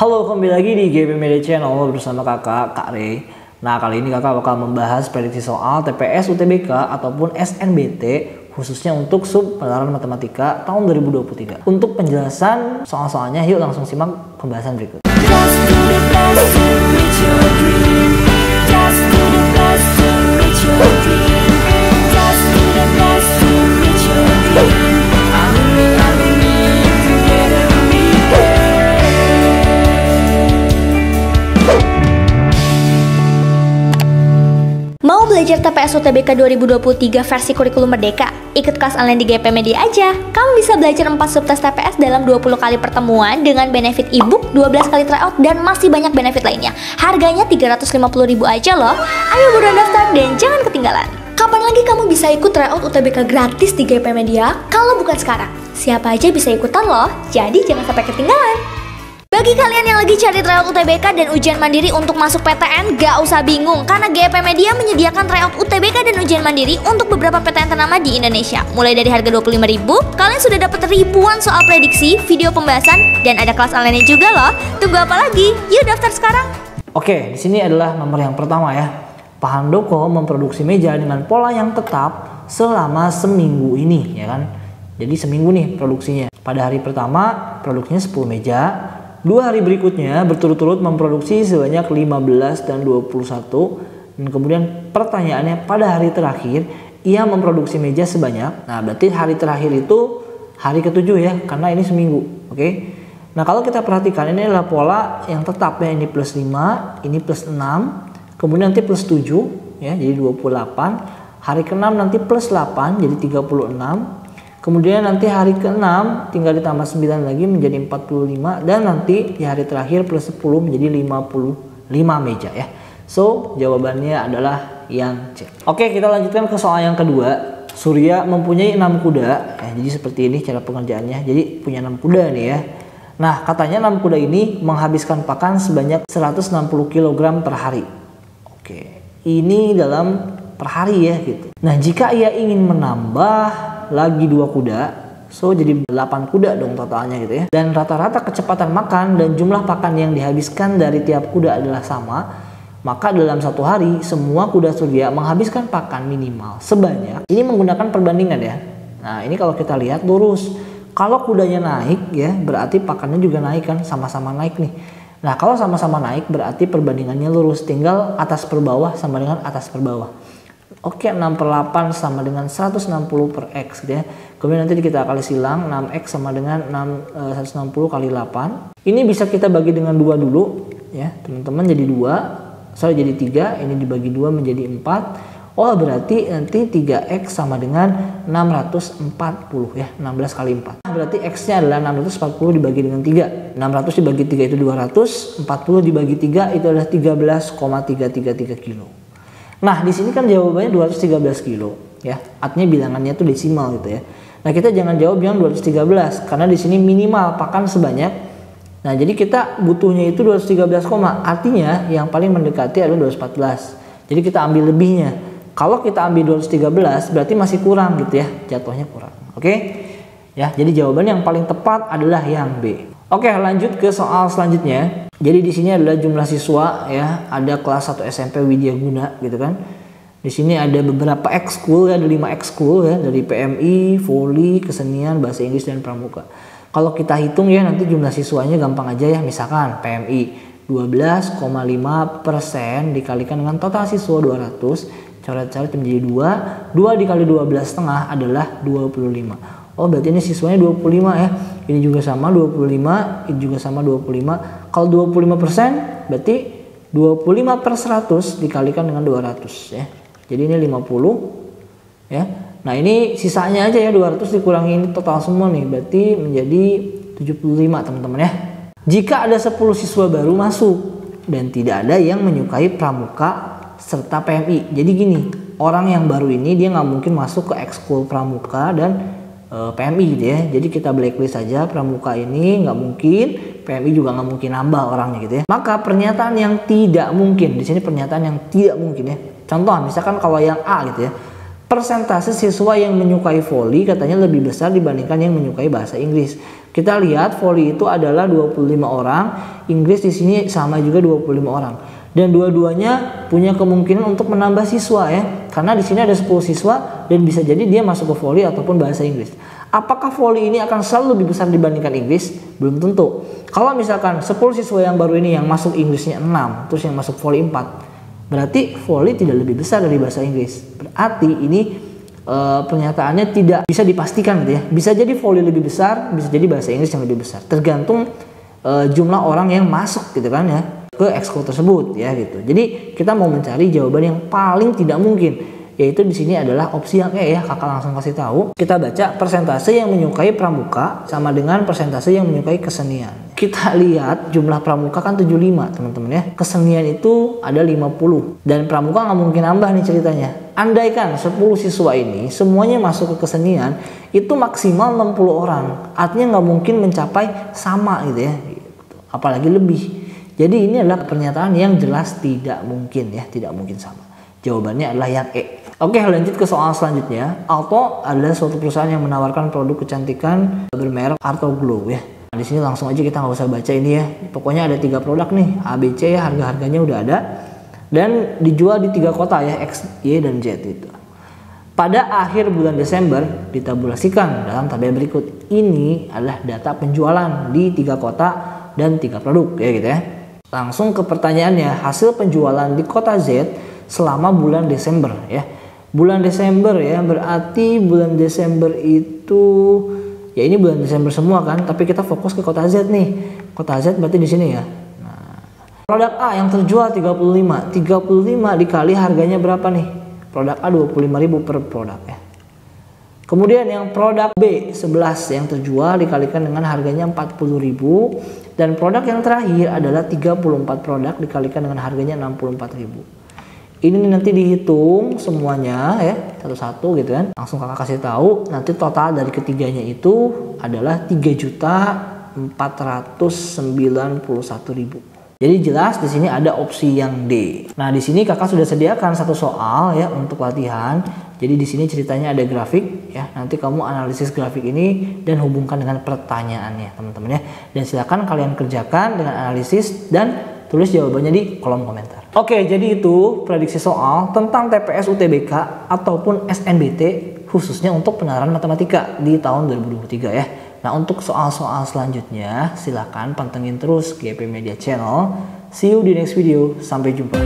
Halo, kembali lagi di GP Media Channel bersama kakak, Kak Rey. Nah, kali ini kakak bakal membahas prediksi soal TPS UTBK ataupun SNBT khususnya untuk sub pelajaran matematika tahun 2023. Untuk penjelasan soal-soalnya, yuk langsung simak pembahasan berikut. Mau belajar TPS UTBK 2023 versi kurikulum merdeka? Ikut kelas online di GP Media aja. Kamu bisa belajar 4 subtes TPS dalam 20 kali pertemuan dengan benefit ebook, 12 kali tryout, dan masih banyak benefit lainnya. Harganya 350.000 aja loh. Ayo buruan daftar dan jangan ketinggalan. Kapan lagi kamu bisa ikut tryout UTBK gratis di GP Media kalau bukan sekarang? Siapa aja bisa ikutan loh, jadi jangan sampai ketinggalan. Bagi kalian yang lagi cari tryout UTBK dan ujian mandiri untuk masuk PTN, gak usah bingung karena GP Media menyediakan tryout UTBK dan ujian mandiri untuk beberapa PTN ternama di Indonesia. Mulai dari harga 25.000, kalian sudah dapat ribuan soal prediksi, video pembahasan, dan ada kelas online juga loh. Tunggu apa lagi? Yuk daftar sekarang. Oke, di sini adalah nomor yang pertama ya. Pak Handoko memproduksi meja dengan pola yang tetap selama seminggu ini, ya kan? Jadi seminggu nih produksinya. Pada hari pertama produksinya 10 meja. 2 hari berikutnya berturut-turut memproduksi sebanyak 15 dan 21. Dan kemudian pertanyaannya pada hari terakhir ia memproduksi meja sebanyak. Nah berarti hari terakhir itu hari ke-7 ya, karena ini seminggu. Oke. Nah kalau kita perhatikan ini adalah pola yang tetap ya. Ini plus 5, ini plus 6, kemudian nanti plus 7 ya, jadi 28. Hari ke-6 nanti plus 8 jadi 36. Kemudian nanti hari ke-6 tinggal ditambah 9 lagi menjadi 45. Dan nanti di hari terakhir plus 10 menjadi 55 meja ya. So jawabannya adalah yang C. Oke, kita lanjutkan ke soal yang kedua. Surya mempunyai 6 kuda ya, jadi seperti ini cara pengerjaannya. Jadi punya 6 kuda nih ya. Nah katanya 6 kuda ini menghabiskan pakan sebanyak 160 kg per hari. Oke, ini dalam per hari ya gitu. Nah jika ia ingin menambah lagi 2 kuda, so jadi 8 kuda dong totalnya gitu ya. Dan rata-rata kecepatan makan dan jumlah pakan yang dihabiskan dari tiap kuda adalah sama, maka dalam satu hari semua kuda Surya menghabiskan pakan minimal sebanyak, ini menggunakan perbandingan ya. Nah ini kalau kita lihat lurus, kalau kudanya naik ya berarti pakannya juga naik kan, sama-sama naik nih. Nah kalau sama-sama naik berarti perbandingannya lurus, tinggal atas per bawah sama dengan atas per bawah. Oke, 6/8 sama dengan 160 per X gitu ya. Kemudian nanti kita kali silang, 6X sama dengan 160 kali 8. Ini bisa kita bagi dengan 2 dulu ya teman-teman, jadi 2. Sorry, jadi 3, ini dibagi 2 menjadi 4. Oh berarti nanti 3X sama dengan 640 ya, 16 kali 4. Berarti X nya adalah 640 dibagi dengan 3. 600 dibagi 3 itu 200, 40 dibagi 3 itu adalah 13,333 kilo. Nah di sini kan jawabannya 213 kilo ya, artinya bilangannya itu desimal gitu ya. Nah kita jangan jawab yang 213 karena di sini minimal pakan sebanyak. Nah jadi kita butuhnya itu 213, artinya yang paling mendekati adalah 214. Jadi kita ambil lebihnya. Kalau kita ambil 213 berarti masih kurang gitu ya, jatuhnya kurang. Oke ya, jadi jawaban yang paling tepat adalah yang B. Oke, lanjut ke soal selanjutnya. Jadi di sini adalah jumlah siswa ya, ada kelas 1 SMP Widya Guna gitu kan. Di sini ada beberapa ekskul ya, ada 5 ekskul ya, dari PMI, voli, kesenian, bahasa Inggris dan pramuka. Kalau kita hitung ya nanti jumlah siswanya gampang aja ya, misalkan PMI 12,5% dikalikan dengan total siswa 200, coret-coret menjadi 2 dikali 12,5 adalah 25. Oh berarti ini siswanya 25 ya. Ini juga sama 25, ini juga sama 25. Kalau 25% berarti 25/100 dikalikan dengan 200 ya. Jadi ini 50 ya. Nah ini sisanya aja ya, 200 dikurangi total semua nih, berarti menjadi 75 teman-teman ya. Jika ada 10 siswa baru masuk dan tidak ada yang menyukai pramuka serta PMI. Jadi gini, orang yang baru ini dia nggak mungkin masuk ke ekskul pramuka dan PMI gitu ya. Jadi kita blacklist saja pramuka ini nggak mungkin, PMI juga nggak mungkin nambah orangnya gitu ya. Maka pernyataan yang tidak mungkin, di sini pernyataan yang tidak mungkin ya. Contoh misalkan kalau yang A gitu ya, persentase siswa yang menyukai voli katanya lebih besar dibandingkan yang menyukai bahasa Inggris. Kita lihat voli itu adalah 25 orang, Inggris di sini sama juga 25 orang. Dan dua-duanya punya kemungkinan untuk menambah siswa ya. Karena di sini ada 10 siswa dan bisa jadi dia masuk ke voli ataupun bahasa Inggris. Apakah voli ini akan selalu lebih besar dibandingkan Inggris? Belum tentu. Kalau misalkan 10 siswa yang baru ini yang masuk Inggrisnya 6, terus yang masuk voli 4, berarti voli tidak lebih besar dari bahasa Inggris. Berarti ini pernyataannya tidak bisa dipastikan gitu ya. Bisa jadi voli lebih besar, bisa jadi bahasa Inggris yang lebih besar. Tergantung jumlah orang yang masuk gitu kan ya ke ekskul tersebut ya gitu. Jadi kita mau mencari jawaban yang paling tidak mungkin, yaitu di sini adalah opsi yang E ya. Kakak langsung kasih tahu. Kita baca persentase yang menyukai pramuka sama dengan persentase yang menyukai kesenian. Kita lihat jumlah pramuka kan 75 teman-teman ya. Kesenian itu ada 50 dan pramuka nggak mungkin nambah nih ceritanya. Andaikan 10 siswa ini semuanya masuk ke kesenian, itu maksimal 60 orang. Artinya nggak mungkin mencapai sama gitu ya. Apalagi lebih. Jadi ini adalah pernyataan yang jelas tidak mungkin ya, tidak mungkin sama. Jawabannya adalah yang E. Oke, lanjut ke soal selanjutnya. Alto adalah suatu perusahaan yang menawarkan produk kecantikan bermerek Arto Glow ya. Nah, di sini langsung aja kita nggak usah baca ini ya. Pokoknya ada 3 produk nih, A, B, C ya, harga-harganya udah ada. Dan dijual di 3 kota ya, X, Y, dan Z itu. Pada akhir bulan Desember ditabulasikan dalam tabel berikut. Ini adalah data penjualan di 3 kota dan 3 produk ya gitu ya. Langsung ke pertanyaannya, hasil penjualan di kota Z selama bulan Desember ya. Bulan Desember ya, berarti bulan Desember itu ya ini bulan Desember semua kan, tapi kita fokus ke kota Z nih. Kota Z berarti di sini ya. Nah, produk A yang terjual 35 dikali harganya berapa nih? Produk A 25.000 per produk ya. Kemudian yang produk B 11 yang terjual dikalikan dengan harganya 40.000 dan produk yang terakhir adalah 34 produk dikalikan dengan harganya 64.000. Ini nanti dihitung semuanya ya satu-satu gitu kan. Langsung kakak kasih tahu nanti total dari ketiganya itu adalah 3.491.000. Jadi jelas di sini ada opsi yang D. Nah, di sini kakak sudah sediakan satu soal ya untuk latihan. Jadi di sini ceritanya ada grafik ya. Nanti kamu analisis grafik ini dan hubungkan dengan pertanyaannya, teman-teman ya. Dan silakan kalian kerjakan dengan analisis dan tulis jawabannya di kolom komentar. Oke, jadi itu prediksi soal tentang TPS UTBK ataupun SNBT khususnya untuk penalaran matematika di tahun 2023 ya. Nah, untuk soal-soal selanjutnya silahkan pantengin terus GP Media Channel. See you di next video. Sampai jumpa.